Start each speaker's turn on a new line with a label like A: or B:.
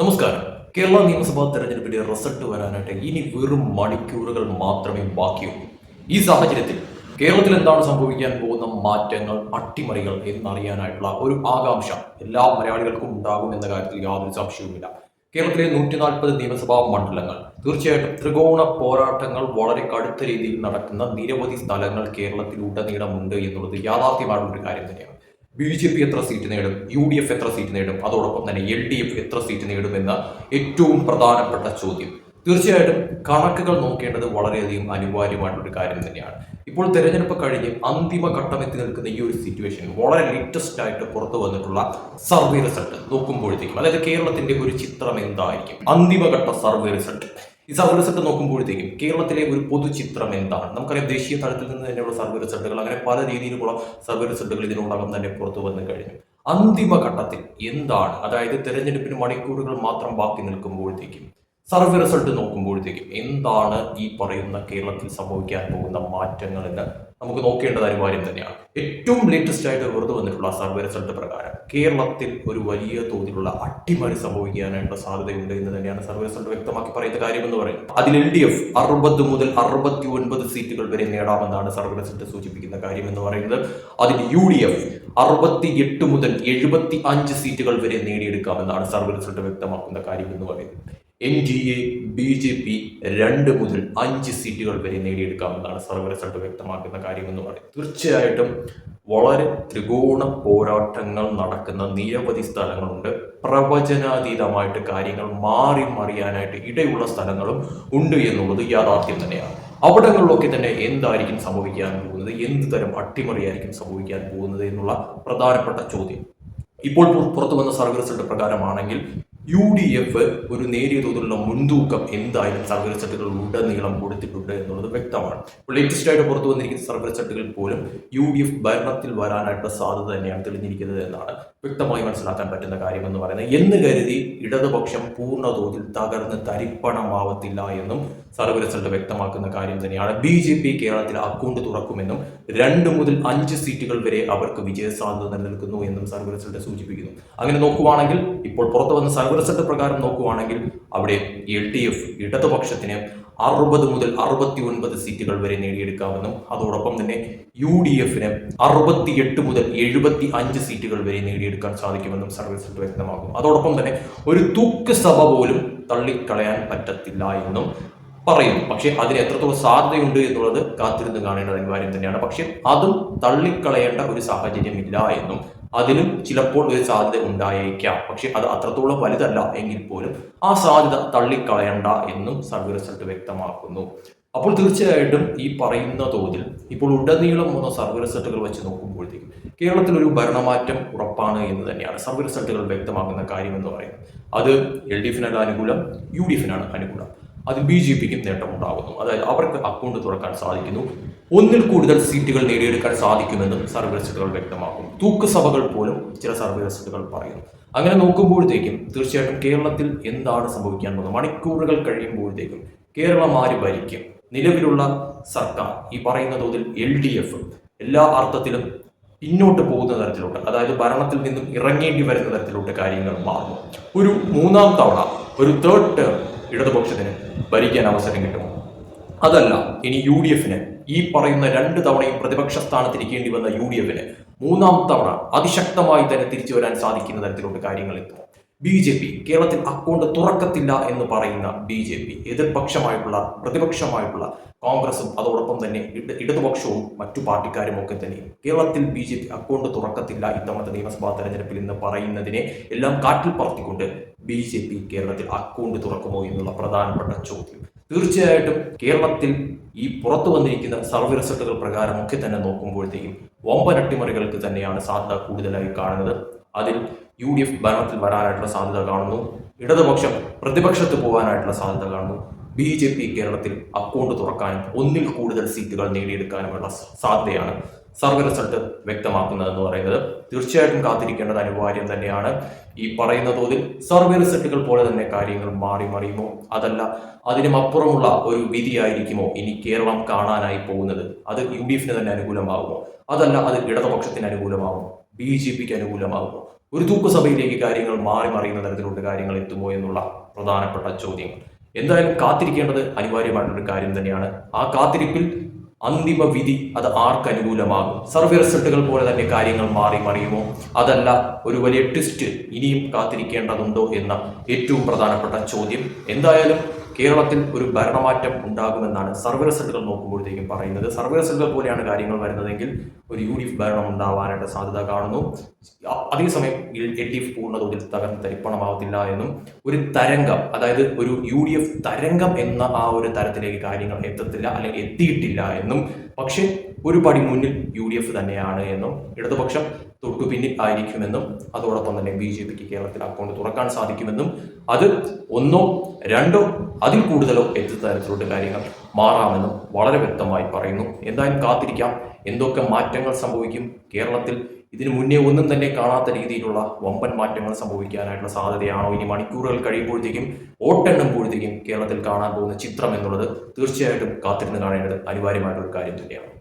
A: നമസ്കാരം. കേരള നിയമസഭാ തെരഞ്ഞെടുപ്പിന്റെ റിസൾട്ട് വരാനായിട്ട് ഇനി വെറും മണിക്കൂറുകൾ മാത്രമേ ബാക്കിയുള്ളൂ. ഈ സാഹചര്യത്തിൽ കേരളത്തിൽ എന്താണ് സംഭവിക്കാൻ പോകുന്ന മാറ്റങ്ങൾ, അട്ടിമറികൾ എന്നറിയാനായിട്ടുള്ള ഒരു ആകാംക്ഷ എല്ലാ മലയാളികൾക്കും ഉണ്ടാകും എന്ന കാര്യത്തിൽ യാതൊരു സംശയവുമില്ല. കേരളത്തിലെ 140 നിയമസഭാ മണ്ഡലങ്ങൾ തീർച്ചയായിട്ടും ത്രികോണ പോരാട്ടങ്ങൾ വളരെ കടുത്ത രീതിയിൽ നടക്കുന്ന നിരവധി സ്ഥലങ്ങൾ കേരളത്തിലുടനീളമുണ്ട് എന്നുള്ളത് യാഥാർത്ഥ്യമായിട്ടുള്ള ഒരു കാര്യം തന്നെയാണ്. BJP എത്ര സീറ്റ് നേടും, UDF എത്ര സീറ്റ് നേടും, അതോടൊപ്പം തന്നെ LDF എത്ര സീറ്റ് നേടും എന്ന ഏറ്റവും പ്രധാനപ്പെട്ട ചോദ്യം. തീർച്ചയായിട്ടും കണക്കുകൾ നോക്കേണ്ടത് വളരെയധികം അനിവാര്യമായിട്ടുള്ള കാര്യം തന്നെയാണ്. ഇപ്പോൾ തെരഞ്ഞെടുപ്പ് കഴിഞ്ഞ് അന്തിമ ഘട്ടം എത്തി നിൽക്കുന്ന ഈ ഒരു സിറ്റുവേഷനിൽ വളരെ ലേറ്റസ്റ്റ് ആയിട്ട് പുറത്തു വന്നിട്ടുള്ള സർവേ റിസൾട്ട് നോക്കുമ്പോഴത്തേക്കും, അതായത് കേരളത്തിന്റെ ഒരു ചിത്രം എന്തായിരിക്കും, അന്തിമഘട്ട സർവേ റിസൾട്ട്. ഈ സർവേ റിസൾട്ട് നോക്കുമ്പോഴത്തേക്കും കേരളത്തിലെ ഒരു പൊതുചിത്രം എന്താണ്? നമുക്കറിയാം, ദേശീയ തലത്തിൽ നിന്ന് തന്നെയുള്ള സർവേ റിസൾട്ടുകൾ, അങ്ങനെ പല രീതിയിലുള്ള സർവേ റിസൾട്ടുകൾ ഇതിനോടകം തന്നെ പുറത്തു വന്നു കഴിഞ്ഞു. അന്തിമഘട്ടത്തിൽ എന്താണ്, അതായത് തെരഞ്ഞെടുപ്പിന് മണിക്കൂറുകൾ മാത്രം ബാക്കി നിൽക്കുമ്പോഴത്തേക്കും സർവേ റിസൾട്ട് നോക്കുമ്പോഴത്തേക്കും എന്താണ് ഈ പറയുന്ന കേരളത്തിൽ സംഭവിക്കാൻ പോകുന്ന മാറ്റങ്ങൾ എന്ന് നമുക്ക് നോക്കേണ്ടത് അനിവാര്യം തന്നെയാണ്. ഏറ്റവും ലേറ്റസ്റ്റ് ആയിട്ട് വെറുതെ വന്നിട്ടുള്ള സർവേ റിസൾട്ട് പ്രകാരം കേരളത്തിൽ ഒരു വലിയ തോതിലുള്ള അട്ടിമറി സംഭവിക്കാനായിട്ടുള്ള സാധ്യതയുണ്ട് എന്ന് തന്നെയാണ് സർവേ റിസൾട്ട് വ്യക്തമാക്കി പറയുന്ന കാര്യം എന്ന് പറയുന്നത്. അതിൽ LDF 60 മുതൽ 69 സീറ്റുകൾ വരെ നേടാമെന്നാണ് സർവേ റിസൾട്ട് സൂചിപ്പിക്കുന്ന കാര്യം എന്ന് പറയുന്നത്. അതിൽ UDF 68 മുതൽ 75 സീറ്റുകൾ വരെ നേടിയെടുക്കാമെന്നാണ് സർവേ റിസൾട്ട് വ്യക്തമാക്കുന്ന കാര്യം എന്ന് പറയുന്നത്. NDA BJP 2 മുതൽ 5 സീറ്റുകൾ വരെ നേടിയെടുക്കാമെന്നാണ് സർവേ റിസൾട്ട് വ്യക്തമാക്കുന്ന കാര്യമെന്ന് പറയുന്നത്. തീർച്ചയായിട്ടും വളരെ ത്രികോണ പോരാട്ടങ്ങൾ നടക്കുന്ന നിരവധി സ്ഥലങ്ങളുണ്ട്. പ്രവചനാതീതമായിട്ട് കാര്യങ്ങൾ മാറി മറിയാനായിട്ട് ഇടയുള്ള സ്ഥലങ്ങളും ഉണ്ട് എന്നുള്ളത് യാഥാർത്ഥ്യം തന്നെയാണ്. അവിടങ്ങളിലൊക്കെ തന്നെ എന്തായിരിക്കും സംഭവിക്കാൻ പോകുന്നത്, എന്ത് തരം അട്ടിമറിയായിരിക്കും സംഭവിക്കാൻ പോകുന്നത് എന്നുള്ള പ്രധാനപ്പെട്ട ചോദ്യം. ഇപ്പോൾ പുറത്തു വന്ന സർവേ റിസൾട്ട് പ്രകാരമാണെങ്കിൽ UDF ഒരു നേരിയ തോതിലുള്ള മുൻതൂക്കം എന്തായാലും സർവേ റിസൾട്ടുകൾ ഉടനീളം കൊടുത്തിട്ടുണ്ട് എന്നുള്ളത് വ്യക്തമാണ്. ഇപ്പോൾ ലേറ്റസ്റ്റ് ആയിട്ട് പുറത്തു വന്നിരിക്കുന്ന സർവേ റിസൾട്ടുകൾ പോലും UDF ഭരണത്തിൽ വരാനായിട്ടുള്ള സാധ്യത തന്നെയാണ് തെളിഞ്ഞിരിക്കുന്നത് എന്നാണ് വ്യക്തമായി മനസ്സിലാക്കാൻ പറ്റുന്ന കാര്യം എന്ന് പറയുന്നത്. എന്ന് കരുതി ഇടതുപക്ഷം പൂർണ്ണ തോതിൽ തകർന്ന് തരിപ്പണമാവത്തില്ല എന്നും സർവേ റിസൾട്ട് വ്യക്തമാക്കുന്ന കാര്യം തന്നെയാണ്. BJP കേരളത്തിൽ അക്കൗണ്ട് തുറക്കുമെന്നും 2 മുതൽ 5 സീറ്റുകൾ വരെ അവർക്ക് വിജയസാധ്യത നിലനിൽക്കുന്നു എന്നും സർവേ റിസൾട്ട് സൂചിപ്പിക്കുന്നു. അങ്ങനെ നോക്കുവാണെങ്കിൽ ഇപ്പോൾ പുറത്തു വന്ന സർവേ റിസൾട്ട് പ്രകാരം നോക്കുവാണെങ്കിൽ അവിടെ LDF ഇടതുപക്ഷത്തിന് 60 മുതൽ 69 സീറ്റുകൾ വരെ നേടിയെടുക്കാമെന്നും അതോടൊപ്പം തന്നെ UDFന് 68 മുതൽ 75 സീറ്റുകൾ വരെ നേടിയെടുക്കാൻ സാധിക്കുമെന്നും സർവേ റിസൾട്ട് വ്യക്തമാക്കും. അതോടൊപ്പം തന്നെ ഒരു തൂക്കസഭ പോലും തള്ളിക്കളയാൻ പറ്റത്തില്ല എന്നും പറയുന്നു. പക്ഷെ അതിന് എത്രത്തോളം സാധ്യതയുണ്ട് എന്നുള്ളത് കാത്തിരുന്ന് കാണേണ്ടത് അനിവാര്യം തന്നെയാണ്. പക്ഷെ അതും തള്ളിക്കളയേണ്ട ഒരു സാഹചര്യമില്ല എന്നും അതിലും ചിലപ്പോൾ ഒരു സാധ്യത ഉണ്ടായേക്കാം, പക്ഷെ അത് അത്രത്തോളം വലുതല്ല എങ്കിൽ പോലും ആ സാധ്യത തള്ളിക്കളയണ്ട എന്നും സർവേ റിസൾട്ട് വ്യക്തമാക്കുന്നു. അപ്പോൾ തീർച്ചയായിട്ടും ഈ പറയുന്ന തോതിൽ ഇപ്പോൾ ഉടനീളം വന്ന സർവേ റിസൾട്ടുകൾ വെച്ച് നോക്കുമ്പോഴത്തേക്കും കേരളത്തിൽ ഒരു ഭരണമാറ്റം ഉറപ്പാണ് എന്ന് തന്നെയാണ് സർവേ റിസൾട്ടുകൾ വ്യക്തമാക്കുന്ന കാര്യം എന്ന് പറയുന്നത്. അത് LDFനാണ് അനുകൂലം, UDFനാണ് അനുകൂലം. അതിൽ BJPക്കും നേട്ടമുണ്ടാകുന്നു. അതായത് അവർക്ക് അക്കൗണ്ട് തുറക്കാൻ സാധിക്കുന്നു, ഒന്നിൽ കൂടുതൽ സീറ്റുകൾ നേടിയെടുക്കാൻ സാധിക്കുമെന്നും സർവേ റിസൾട്ടുകൾ വ്യക്തമാക്കുന്നു. തൂക്കുസഭകൾ പോലും ചില സർവേ റിസൾട്ടുകൾ പറയുന്നു. അങ്ങനെ നോക്കുമ്പോഴത്തേക്കും തീർച്ചയായിട്ടും കേരളത്തിൽ എന്താണ് സംഭവിക്കാൻ പോകുന്നത്, മണിക്കൂറുകൾ കഴിയുമ്പോഴത്തേക്കും കേരളം ആര് ഭരിക്കും, നിലവിലുള്ള സർക്കാർ ഈ പറയുന്ന തോതിൽ LDF എല്ലാ അർത്ഥത്തിലും പിന്നോട്ട് പോകുന്ന തരത്തിലോട്ട്, അതായത് ഭരണത്തിൽ നിന്നും ഇറങ്ങേണ്ടി വരുന്ന തരത്തിലോട്ട് കാര്യങ്ങൾ മാറുന്നു. ഒരു മൂന്നാം തവണ, ഒരു തേർഡ് ടേം ഇടതുപക്ഷത്തിന് ഭരിക്കാൻ അവസരം കിട്ടുമോ? അതല്ല, ഇനി UDFന് ഈ പറയുന്ന 2 തവണയും പ്രതിപക്ഷ സ്ഥാനത്തിരിക്കേണ്ടി വന്ന UDFന് 3-ാം തവണ അതിശക്തമായി തന്നെ തിരിച്ചു വരാൻ സാധിക്കുന്ന തരത്തിലോട്ട് കാര്യങ്ങൾ എത്തും. BJP കേരളത്തിൽ അക്കൗണ്ട് തുറക്കത്തില്ല എന്ന് പറയുന്ന BJP എതിർപക്ഷമായിട്ടുള്ള പ്രതിപക്ഷമായിട്ടുള്ള കോൺഗ്രസും അതോടൊപ്പം തന്നെ ഇടതുപക്ഷവും മറ്റു പാർട്ടിക്കാരും ഒക്കെ തന്നെ കേരളത്തിൽ BJP അക്കൗണ്ട് തുറക്കത്തില്ല ഇത്തവണത്തെ നിയമസഭാ തെരഞ്ഞെടുപ്പിൽ എന്ന് പറയുന്നതിനെ എല്ലാം കാറ്റിൽ പറത്തിക്കൊണ്ട് BJP കേരളത്തിൽ അക്കൗണ്ട് തുറക്കുമോ എന്നുള്ള പ്രധാനപ്പെട്ട ചോദ്യം. തീർച്ചയായിട്ടും കേരളത്തിൽ ഈ പുറത്തു വന്നിരിക്കുന്ന സർവേ റിസൾട്ടുകൾ പ്രകാരമൊക്കെ തന്നെ നോക്കുമ്പോഴത്തേക്കും വമ്പൻ അട്ടിമറികൾക്ക് തന്നെയാണ് സാധ്യത കൂടുതലായി കാണുന്നത്. അതിൽ UDF ഭരണത്തിൽ വരാനായിട്ടുള്ള സാധ്യത കാണുന്നു, ഇടതുപക്ഷം പ്രതിപക്ഷത്ത് പോകാനായിട്ടുള്ള സാധ്യത കാണുന്നു, BJP കേരളത്തിൽ അക്കൗണ്ട് തുറക്കാനും ഒന്നിൽ കൂടുതൽ സീറ്റുകൾ നേടിയെടുക്കാനുമുള്ള സാധ്യതയാണ് സർവേ റിസൾട്ട് വ്യക്തമാക്കുന്നതെന്ന് പറയുന്നത്. തീർച്ചയായിട്ടും കാത്തിരിക്കേണ്ടത് അനിവാര്യം തന്നെയാണ്. ഈ പറയുന്ന തോതിൽ സർവേ റിസൾട്ടുകൾ പോലെ തന്നെ കാര്യങ്ങൾ മാറി മറിയുമോ, അതല്ല അതിനും അപ്പുറമുള്ള ഒരു വിധിയായിരിക്കുമോ ഇനി കേരളം കാണാനായി പോകുന്നത്? അത് UDFന് തന്നെ അനുകൂലമാകുമോ, അതല്ല അത് ഇടതുപക്ഷത്തിന് അനുകൂലമാകുമോ, BJPക്ക് അനുകൂലമാകുമോ? ഒരു തൂക്കുസഭയിലേക്ക് കാര്യങ്ങൾ മാറി മറിയുന്ന തരത്തിലുള്ള കാര്യങ്ങൾ എത്തുമോ എന്നുള്ള പ്രധാനപ്പെട്ട ചോദ്യങ്ങൾ. എന്തായാലും കാത്തിരിക്കേണ്ടത് അനിവാര്യമായിട്ടൊരു കാര്യം തന്നെയാണ്. ആ കാത്തിരിപ്പിൽ അന്തിമ വിധി അത് ആർക്ക് അനുകൂലമാകും? സർവേ റിസൾട്ടുകൾ പോലെ തന്നെ കാര്യങ്ങൾ മാറി മറിയുമോ? അതല്ല ഒരു വലിയ ട്വിസ്റ്റ് ഇനിയും കാത്തിരിക്കേണ്ടതുണ്ടോ എന്ന ഏറ്റവും പ്രധാനപ്പെട്ട ചോദ്യം. എന്തായാലും കേരളത്തിൽ ഒരു ഭരണമാറ്റം ഉണ്ടാകുമെന്നാണ് സർവേ റിസൾട്ടുകൾ നോക്കുമ്പോഴത്തേക്കും പറയുന്നത്. സർവേ റിസൾട്ടുകൾ പോലെയാണ് കാര്യങ്ങൾ വരുന്നതെങ്കിൽ ഒരു UDF ഭരണം ഉണ്ടാവാനായിട്ട് സാധ്യത കാണുന്നു. അതേസമയം LDF പൂർണ്ണതോതിൽ തകർന്ന് തരിപ്പണമാവത്തില്ല എന്നും ഒരു തരംഗം, അതായത് ഒരു UDF തരംഗം എന്ന ആ ഒരു തരത്തിലേക്ക് കാര്യങ്ങൾ എത്തത്തില്ല അല്ലെങ്കിൽ എത്തിയിട്ടില്ല എന്നും, പക്ഷെ ഒരു പടി മുന്നിൽ UDF തന്നെയാണ് എന്നും ഇടതുപക്ഷം തൊട്ടു പിന്നിൽ ആയിരിക്കുമെന്നും അതോടൊപ്പം തന്നെ BJPക്ക് കേരളത്തിൽ അക്കൗണ്ട് തുറക്കാൻ സാധിക്കുമെന്നും അത് ഒന്നോ രണ്ടോ അതിൽ കൂടുതലോ എത്തുന്ന തരത്തിലുള്ള കാര്യങ്ങൾ മാറാമെന്നും വളരെ വ്യക്തമായി പറയുന്നു. എന്തായാലും കാത്തിരിക്കാം എന്തൊക്കെ മാറ്റങ്ങൾ സംഭവിക്കും കേരളത്തിൽ. ഇതിനു മുന്നേ ഒന്നും തന്നെ കാണാത്ത രീതിയിലുള്ള വമ്പൻ മാറ്റങ്ങൾ സംഭവിക്കാനായിട്ടുള്ള സാധ്യതയാണോ ഇനി മണിക്കൂറുകൾ കഴിയുമ്പോഴത്തേക്കും വോട്ടെണ്ണുമ്പോഴത്തേക്കും കേരളത്തിൽ കാണാൻ പോകുന്ന ചിത്രം എന്നുള്ളത് തീർച്ചയായിട്ടും കാത്തിരുന്ന് കാണേണ്ടത് അനിവാര്യമായിട്ടൊരു കാര്യം തന്നെയാണ്.